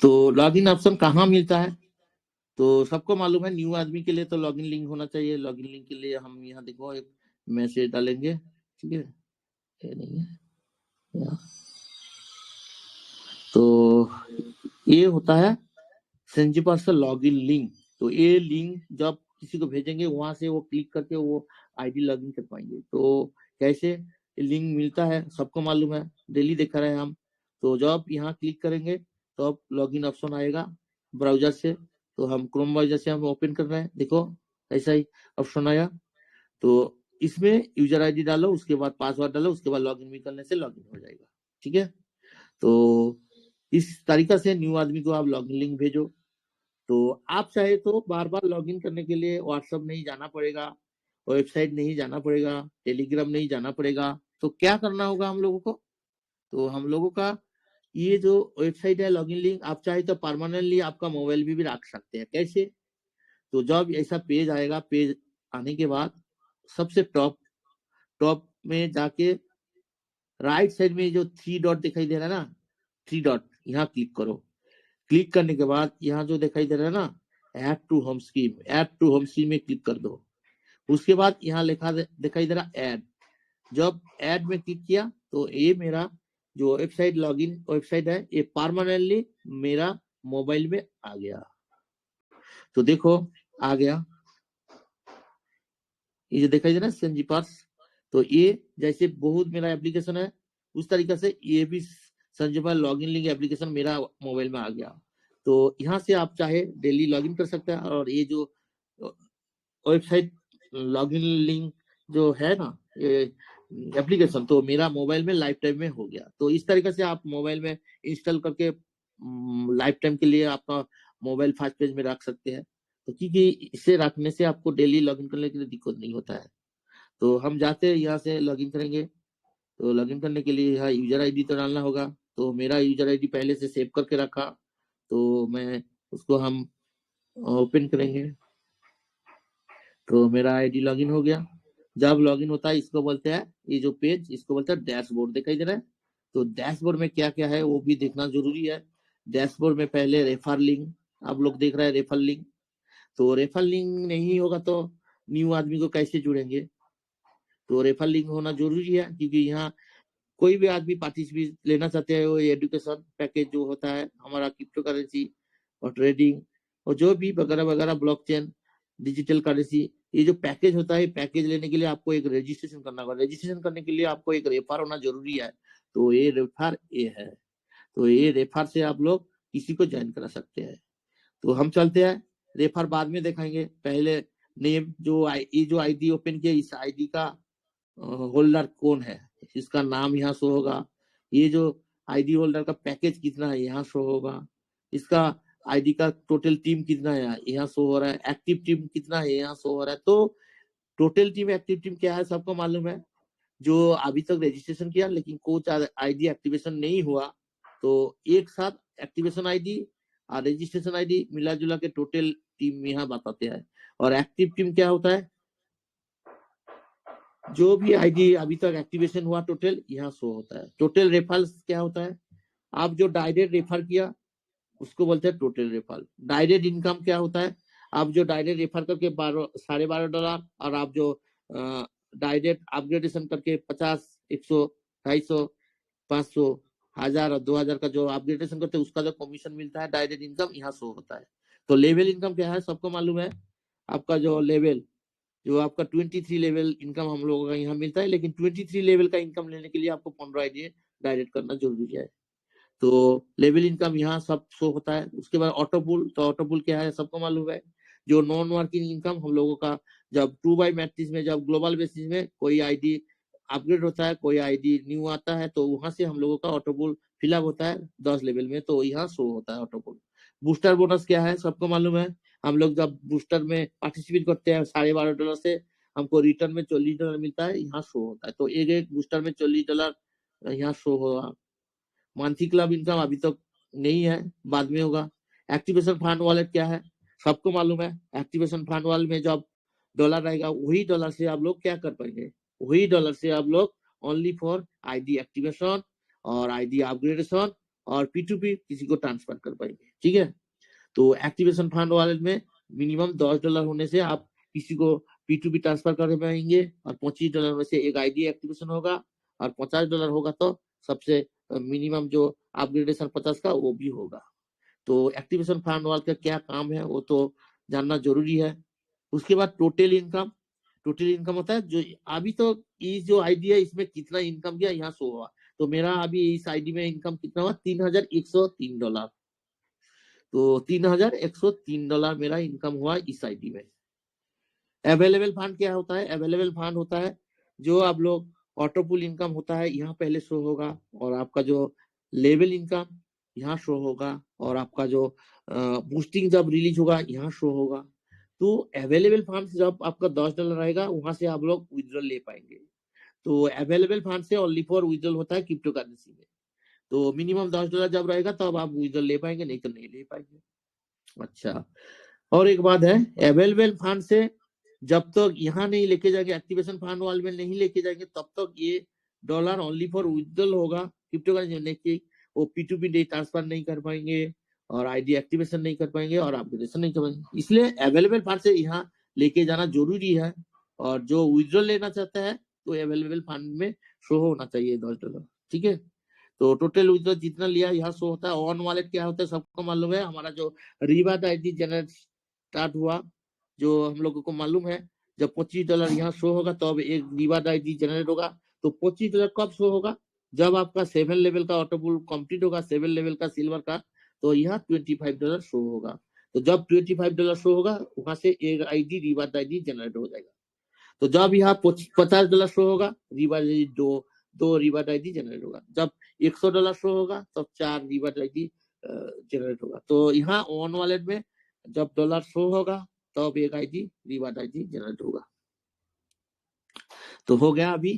तो login option कहाँ मिलता है? तो सबको मालूम है, न्यू आदमी के लिए तो लॉगिन लिंक होना चाहिए। लॉगिन लिंक के लिए हम यहाँ देखो एक मैसेज डालेंगे, ठीक है, ये नहीं है यहाँ। तो ये होता है सेंजीपास का लॉगिन लिंक। तो ये लिंक जब किसी को भेजेंगे वहां से वो क्लिक करके वो आईडी लॉगिन कर पाएंगे। तो कैसे लिंक मिलता है सबको मालूम है, डेली देखा रहे हम। तो जब यहाँ क्लिक करेंगे तो अब लॉगिन ऑप्शन आएगा ब्राउजर से। तो हम क्रोम ब्राउजर से हम ओपन कर रहे हैं, देखो ऐसा ही ऑप्शन आया। तो इसमें यूजर आईडी डालो, उसके बाद पासवर्ड डालो, उसके बाद लॉगिन भी करने से लॉगिन हो जाएगा, ठीक है। तो इस तरीका से न्यू आदमी को आप लॉगिन लिंक भेजो। तो आप चाहे तो बार बार लॉगिन करने के लिए व्हाट्सएप नहीं जाना पड़ेगा, वेबसाइट नहीं जाना पड़ेगा, टेलीग्राम नहीं जाना पड़ेगा। तो क्या करना होगा हम लोगों को? तो हम लोगों का ये जो वेबसाइट है लॉगिन लिंक, आप चाहे तो परमानेंटली आपका मोबाइल भी रख सकते हैं। कैसे? तो जब ऐसा पेज आएगा, पेज आने के बाद सबसे टॉप में जाके राइट साइड में जो 3 डॉट दिखाई दे रहा है ना, 3 डॉट, यहाँ क्लिक करो। क्लिक करने के बाद यहाँ जो दिखाई दे रहा है ना, add to home screen, add to home screen में क्लिक कर दो। उसके बाद यहाँ लिखा दिखाई दे रहा ऐड। जब ऐड में क्लिक किया तो ये मेरा जो वेबसाइट लॉगिन वेबसाइट है ये परमानेंटली मेरा मोबाइल में आ गया। तो देखो आ गया, ये जो दिखाई दे रहा है संजीपास। तो ये जैसे बहुत मेरा एप्लीकेशन है उस तरीके से ये भी संजीपास लॉगिन लिंक एप्लीकेशन मेरा मोबाइल में आ गया। तो यहाँ से आप चाहे डेली लॉगिन कर सकते हैं। और ये जो वेबसाइट लॉगिन लिंक जो है ना, ये एप्लीकेशन तो मेरा मोबाइल में लाइफ टाइम में हो गया। तो इस तरीके से आप मोबाइल में इंस्टॉल करके लाइफ टाइम के लिए आपका मोबाइल फर्स्ट पेज में रख सकते हैं। तो क्योंकि इसे रखने से आपको डेली लॉगिन करने के लिए दिक्कत नहीं होता है। तो हम जाते हैं यहाँ से लॉगिन करेंगे। तो लॉगिन करने के लिए यहाँ यूजर आईडी तो डालना होगा। तो मेरा यूजर आईडी पहले से सेव करके रखा, तो मैं उसको हम ओपन करेंगे। तो मेरा आईडी लॉगिन हो गया। जब लॉगिन होता है इसको बोलते हैं, ये जो पेज इसको बोलते हैं डैशबोर्ड, दिखाई दे रहा है। तो डैशबोर्ड में क्या क्या है वो भी देखना जरूरी है। डैशबोर्ड में पहले रेफर लिंक, आप लोग देख रहे हैं रेफर लिंक। तो रेफर लिंक नहीं होगा तो न्यू आदमी को कैसे जुड़ेंगे? तो रेफर लिंक होना जरूरी है, क्योंकि यहाँ कोई भी आदमी पार्टिसिपेट लेना चाहते हैं वो एजुकेशन पैकेज जो होता है हमारा क्रिप्टो करेंसी और ट्रेडिंग और जो भी वगैरह वगैरह ब्लॉकचेन डिजिटल करेंसी, ये जो पैकेज होता है पैकेज लेने के लिए आपको एक रजिस्ट्रेशन करना होगा। रजिस्ट्रेशन करने के लिए आपको एक रेफर होना जरूरी है। तो ये रेफर ये है। तो ये रेफर से आप लोग किसी को ज्वाइन करा सकते हैं। तो हम चलते हैं, रेफर बाद में देखेंगे। पहले नेम जो आईडी ओपन किया इस आईडी का होल्डर कौन है, इसका नाम यहाँ शो होगा। ये जो आईडी होल्डर का पैकेज कितना है यहाँ शो होगा। इसका आईडी का टोटल टीम कितना है यहाँ शो हो रहा है। एक्टिव टीम कितना है यहाँ शो हो रहा है। तो टोटल टीम एक्टिव टीम क्या है सबको मालूम है। जो अभी तक रजिस्ट्रेशन किया लेकिन कोच आईडी एक्टिवेशन नहीं हुआ, तो एक साथ एक्टिवेशन आईडी और रजिस्ट्रेशन आईडी मिला जुला के टोटल टीम यहाँ बताते हैं। और एक्टिव टीम क्या होता है, जो भी आईडी अभी तक एक्टिवेशन हुआ टोटल यहाँ शो होता है। टोटल रेफरल्स क्या होता है, आप जो डायरेक्ट रेफर किया उसको बोलते हैं टोटल रेफर। डायरेक्ट इनकम क्या होता है, आप जो डायरेक्ट रेफर करके $12.5 और आप जो डायरेक्ट अपग्रेडेशन करके 50, 100, 250, 500, 1000 और 2000 का जो अपग्रेडेशन करते हैं उसका जो कमीशन मिलता है डायरेक्ट इनकम यहाँ शो होता है। तो लेवल इनकम क्या है सबको मालूम है। आपका जो लेवल जो आपका 23 लेवल इनकम हम लोगों का यहाँ मिलता है, लेकिन 23 लेवल का इनकम लेने के लिए आपको 15 आईडी डायरेक्ट करना जरूरी है। तो लेवल इनकम यहाँ सब शो होता है। उसके बाद ऑटो पुल, तो ऑटो पुल क्या है सबको मालूम है। जो नॉन वर्किंग इनकम हम लोगों का जब 2x मैट्रिक्स में जब ग्लोबल बेसिस में कोई आईडी अपग्रेड होता है, कोई आईडी न्यू आता है, तो वहां से हम लोगों का ऑटो पुल फिलअप होता है 10 लेवल में, तो यहाँ शो होता है ऑटो पुल। बूस्टर बोनस क्या है सबको मालूम है। हम लोग जब बूस्टर में पार्टिसिपेट करते हैं $12.5 से हमको रिटर्न में $40 मिलता है, यहाँ शो होता है। तो एक बूस्टर में $40 यहाँ शो होगा। मंथली क्लब इनकम अभी तक नहीं है, बाद में होगा। एक्टिवेशन फंड वॉलेट क्या है सबको मालूम है। एक्टिवेशन फंड वॉलेट में जब डॉलर आएगा वही डॉलर से आप लोग क्या कर पाएंगे, वही डॉलर से आप लोग ओनली फॉर आईडी एक्टिवेशन और आईडी अपग्रेडेशन और P2P किसी को ट्रांसफर कर पाएंगे। ठीक है, तो एक्टिवेशन फंड वॉलेट में मिनिमम $10 होने से आप किसी को P2P ट्रांसफर कर पाएंगे, और $25 में से एक आईडी एक्टिवेशन होगा, और $50 होगा तो सबसे मिनिमम जो अपग्रेडेशन 50 का वो भी होगा। तो एक्टिवेशन फंड वॉलेट का क्या काम है वो तो जानना जरूरी है। उसके बाद टोटल इनकम, टोटल इनकम होता है जो अभी तो ये जो आईडी है इसमें कितना इनकम किया यहाँ शो हुआ। तो मेरा अभी इस आईडी में इनकम कितना हुआ, $3,103। तो $3,103 मेरा इनकम हुआ इस आईडी में। अवेलेबल फंड क्या होता है, अवेलेबल फंड होता है जो आप लोग ऑटो पुल इनकम होता है यहाँ पहले शो होगा, और आपका जो लेवल इनकम यहाँ शो होगा, और आपका जो बूस्टिंग जब रिलीज होगा यहाँ शो होगा। तो अवेलेबल फंड जब आपका $10 रहेगा वहां से आप लोग विड्रॉल ले पाएंगे। तो अवेलेबल फंड से ओनली फॉर विड्रॉल होता है क्रिप्टो करेंसी में। तो मिनिमम $10 जब रहेगा तब तो आप विड्रॉल ले पाएंगे, नहीं तो नहीं ले पाएंगे। अच्छा, और एक बात है, अवेलेबल फंड से जब तक यहाँ नहीं लेके जाएंगे, एक्टिवेशन फंड वाल में नहीं लेके जाएंगे, तब तक ये डॉलर ओनली फॉर विड्रॉल होगा क्रिप्टो करेंसी। वो P2P ट्रांसफर नहीं कर पाएंगे, और आईडी एक्टिवेशन नहीं कर पाएंगे, और अपग्रेडेशन नहीं कर पाएंगे। इसलिए अवेलेबल फंड से यहाँ लेके जाना जरूरी है, और जो विड्रॉल लेना चाहता है तो अवेलेबल फंड में शो होना चाहिए $10। ठीक है, तो टोटल विड्रॉल जितना लिया यहाँ शो होता है। ऑन वॉलेट क्या होता है सबको मालूम है, हमारा जो रिवार्ड आईडी जनरेट स्टार्ट हुआ जो हम लोगों को मालूम है, जब $25 यहाँ शो होगा तो अब एक रिवार्ड आईडी जनरेट होगा। तो $25 कब शो होगा, जब आपका 7 लेवल का ऑटो पुल कंप्लीट होगा, 7 लेवल का सिल्वर का, तो यहाँ $25 शो होगा। तो जब $25 शो होगा वहां से एक आईडी रिवार्ड आईडी जनरेट हो जाएगा। तो जब यहाँ $50 शो होगा, रिवार्ड आईडी दो रिवार्ड आईडी जनरेट होगा। जब $100 शो होगा तब 4 रिवार्ड आईडी जनरेट होगा। तो यहाँ ऑन वॉलेट में जब डॉलर शो होगा तब एक आईडी रिवार्ड आईडी जनरेट होगा। तो हो गया अभी।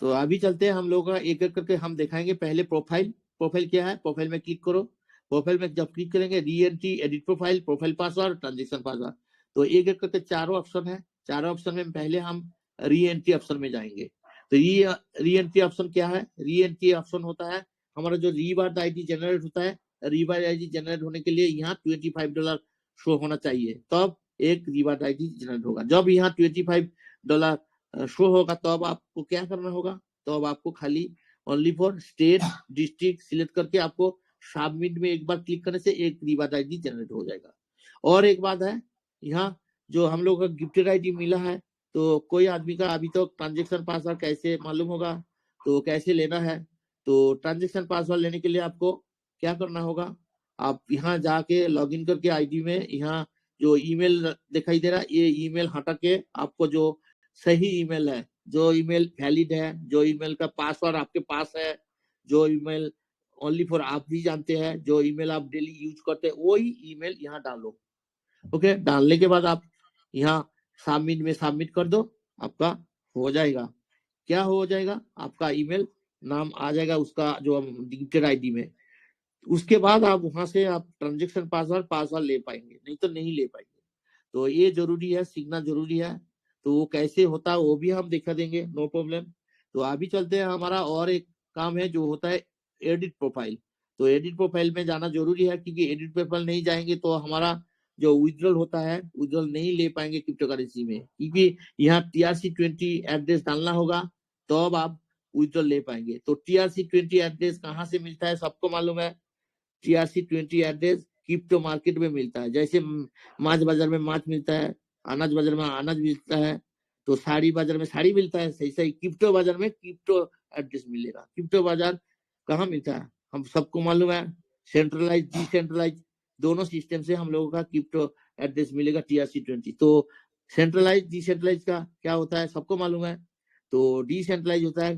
तो अभी चलते हैं हम लोग का एक एक करके हम दिखाएंगे। पहले प्रोफाइल, प्रोफाइल क्या है, प्रोफाइल में क्लिक करो। प्रोफाइल में जब क्लिक करेंगे re entry, edit profile, profile password, transaction password, तो एक एक करके चारों ऑप्शन है। चारों ऑप्शन में पहले हम री एंट्री ऑप्शन में जाएंगे। तो ये री एंट्री ऑप्शन क्या है, री एंट्री ऑप्शन होता है हमारा जो रिवार्ड आईडी जनरेट होता है। रिवार्ड आईडी जनरेट होने के लिए यहाँ $25 शो होना चाहिए, तब एक रिवार्ड आईडी जनरेट होगा। जब यहाँ $25 शो होगा तो अब आपको क्या करना होगा, तो अब आपको खाली only for state district select करके आपको सबमिट में एक बार क्लिक करने से एक रिवार्ड आईडी जनरेट हो जाएगा। और एक बात है, यहाँ जो हम लोग का गिफ्टेड आईडी मिला है, तो कोई आदमी का अभी तो ट्रांजेक्शन पासवर्ड कैसे मालूम होगा, तो कैसे लेना है। तो ट्रांजेक्शन पासवर्ड लेने के लिए आपको क्या करना होगा, आप यहाँ जाके लॉगिन करके आईडी में यहाँ जो ईमेल दिखाई दे रहा है, ये ईमेल हटा के आपको जो सही ईमेल है, जो ईमेल वैलिड है, जो ईमेल का पासवर्ड आपके पास है, जो ईमेल ओनली फॉर आप भी जानते हैं, जो ईमेल आप डेली यूज करते हैं, वही ईमेल यहाँ डालो। ओके, डालने के बाद आप यहाँ सबमिट में सबमिट कर दो, आपका हो जाएगा। क्या हो जाएगा, आपका ईमेल नाम आ जाएगा उसका जो गिफ्टेड आईडी में। उसके बाद आप वहां से आप ट्रांजेक्शन पासवर्ड ले पाएंगे, नहीं तो नहीं ले पाएंगे। तो ये जरूरी है, सीखना जरूरी है। तो वो कैसे होता है वो भी हम दिखा देंगे, नो प्रॉब्लम। तो अभी चलते हैं, हमारा और एक काम है जो होता है एडिट प्रोफाइल। तो एडिट प्रोफाइल में जाना जरूरी है, क्योंकि एडिट प्रोफाइल नहीं जाएंगे तो हमारा जो विड्रॉल होता है विड्रॉल नहीं ले पाएंगे क्रिप्टो करेंसी में, क्योंकि यहाँ TRC20 एड्रेस डालना होगा तो अब आप विड्रॉल ले पाएंगे। तो TRC20 एड्रेस कहाँ से मिलता है, सबको मालूम है। TRC20 एड्रेस क्रिप्टो मार्केट में मिलता है। जैसे माछ बाजार में माछ मिलता है, अनाज बाजार में अनाज मिलता है, तो साड़ी बाजार में साड़ी मिलता है, सही सही क्रिप्टो बाजार में क्रिप्टो एड्रेस मिलेगा। क्रिप्टो बाजार कहाँ मिलता है, हम सबको मालूम है, सेंट्रलाइज डिसेंट्रलाइज दोनों सिस्टम से हम लोगों का क्रिप्टो एड्रेस मिलेगा TRC20। तो सेंट्रलाइज डिसेंट्रलाइज का क्या होता है सबको मालूम है। तो डिसेंट्रलाइज होता है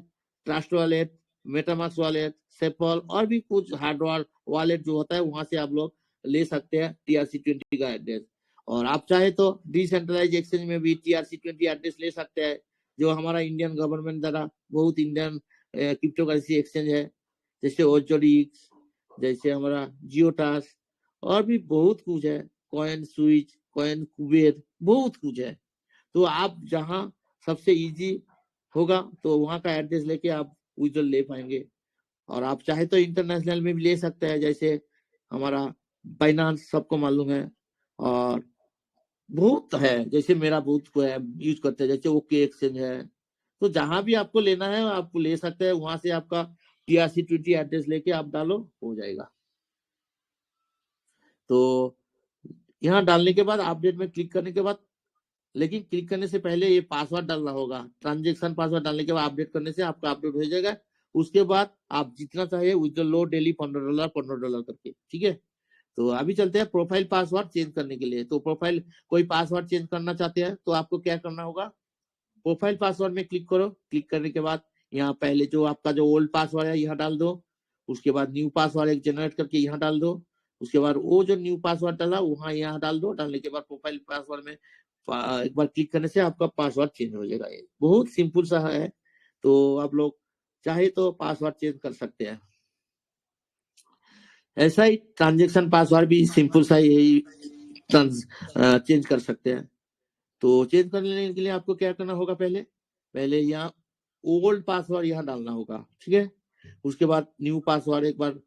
ट्रस्ट वॉलेट, मेटामास्क वॉलेट, सेफल और भी कुछ हार्डवेयर वॉलेट जो होता है, वहां से आप लोग ले सकते हैं TRC20 का एड्रेस। और आप चाहे तो डिसेंट्रलाइज एक्सचेंज में भी TRC20 एड्रेस ले सकते हैं, जो हमारा इंडियन गवर्नमेंट द्वारा बहुत इंडियन क्रिप्टो करेंसी एक्सचेंज है, जैसे OchoDX, जैसे हमारा जियोटास, और भी बहुत कुछ है, कॉइन स्विच, कॉइन कुबेर, बहुत कुछ है। तो आप जहां सबसे इजी होगा तो वहां का एड्रेस लेके आप विड्रॉल ले पाएंगे। और आप चाहे तो इंटरनेशनल में भी ले सकते हैं, जैसे हमारा बाइनांस सबको मालूम है, और बहुत है, जैसे मेरा बहुत को है यूज करते हैं, जैसे ओके एक्सचेंज है। तो जहां भी आपको लेना है आप ले सकते हैं, वहां से आपका TRC20 एड्रेस लेके आप डालो, हो जाएगा। तो यहाँ डालने के बाद अपडेट में क्लिक करने के बाद, लेकिन क्लिक करने से पहले ये पासवर्ड डालना होगा। ट्रांजेक्शन पासवर्ड डालने के बाद अपडेट करने से आपका अपडेट हो जाएगा। उसके बाद आप जितना चाहिए विथड्रॉ लो डेली $15 करके, ठीक है। तो अभी चलते हैं प्रोफाइल पासवर्ड चेंज करने के लिए। तो प्रोफाइल कोई पासवर्ड चेंज करना चाहते हैं तो आपको क्या करना होगा, प्रोफाइल पासवर्ड में क्लिक करो। क्लिक करने के बाद यहाँ पहले जो आपका जो ओल्ड पासवर्ड है यहाँ डाल दो। उसके बाद न्यू पासवर्ड एक जनरेट करके यहाँ डाल दो। उसके बाद वो जो न्यू पासवर्ड डाला वहां यहाँ डाल दो। डालने के बाद प्रोफाइल पासवर्ड में एक बार क्लिक करने से आपका पासवर्ड चेंज हो जाएगा। ये बहुत सिंपल सा है, तो आप लोग चाहे तो पासवर्ड चेंज कर सकते हैं। ऐसा ही ट्रांजेक्शन पासवर्ड भी सिंपल सा यही चेंज कर सकते हैं। तो चेंज करने के लिए आपको क्या करना होगा, पहले यहाँ ओल्ड पासवर्ड यहाँ डालना होगा, ठीक है। उसके बाद न्यू पासवर्ड एक बार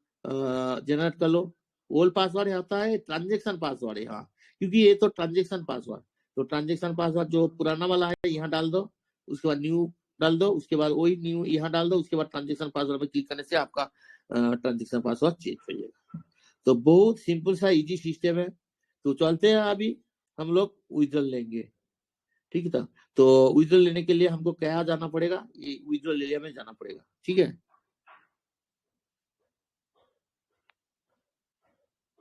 जनरेट कर लो। ओल्ड पासवर्ड होता है ट्रांजेक्शन पासवर्ड यहाँ, क्योंकि ये तो ट्रांजेक्शन पासवर्ड, तो ट्रांजेक्शन पासवर्ड जो पुराना वाला है यहाँ डाल दो। उसके बाद न्यू डाल दो, उसके बाद वही न्यू यहाँ डाल दो। उसके बाद ट्रांजेक्शन पासवर्ड पे क्लिक करने से आपका ट्रांजेक्शन पासवर्ड चेंज हो जाएगा। तो बहुत सिंपल सा इजी सिस्टम है। तो चलते हैं अभी हम लोग विड्रॉल लेंगे, ठीक है। तो विड्रॉल लेने के लिए हमको क्या जाना पड़ेगा, ये विड्रॉल एरिया में जाना पड़ेगा, ठीक है।